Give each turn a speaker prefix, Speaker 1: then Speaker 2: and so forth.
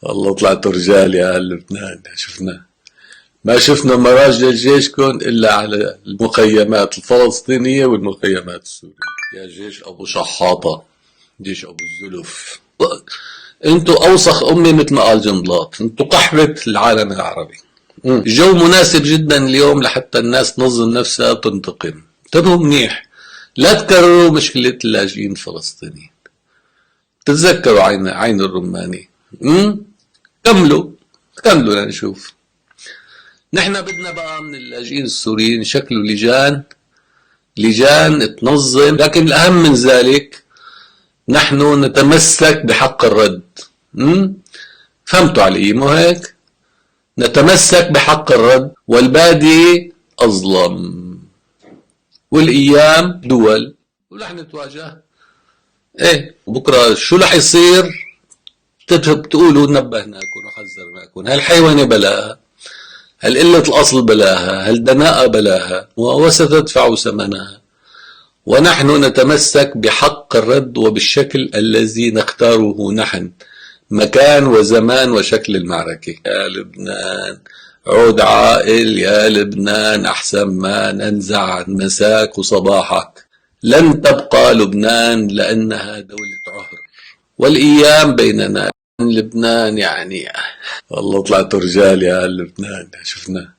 Speaker 1: والله طلعتوا رجال يا أهل لبنان. شفنا ما شفنا مراجع جيشكم إلا على المخيمات الفلسطينية والمخيمات السورية. يا جيش أبو شحاطة، جيش أبو الزلف، انتوا أوسخ أمي مثل ما قال جنبلاط، انتوا قحبة العالم العربي. الجو مناسب جدا اليوم لحتى الناس تنظم نفسها وتنتقم. انتبهوا منيح، لا تكرروا مشكلة اللاجئين الفلسطينيين. تتذكروا عين الرماني. كملوا كملوا لنشوف. نحن بدنا بقى من اللاجئين السوريين شكلوا لجان تنظم، لكن الأهم من ذلك نحن نتمسك بحق الرد. فهمتوا علي مو هيك؟ نتمسك بحق الرد، والبادي أظلم، والأيام دول، ورح نتواجه. ايه بكرة شو رح يصير؟ بتقولوا نبهناكم وحذرناكم. هالحيوانة بلاها، هالقلة الأصل بلاها، هالدناءة بلاها، وستدفع ثمنها. ونحن نتمسك بحق الرد وبالشكل الذي نختاره نحن، مكان وزمان وشكل المعركة. يا لبنان عود عائل، يا لبنان أحسن ما ننزع عن مساك وصباحك. لن تبقى لبنان لأنها دولة عهر، والأيام بيننا. لبنان يعني والله طلعتوا رجال يا لبنان. شفنا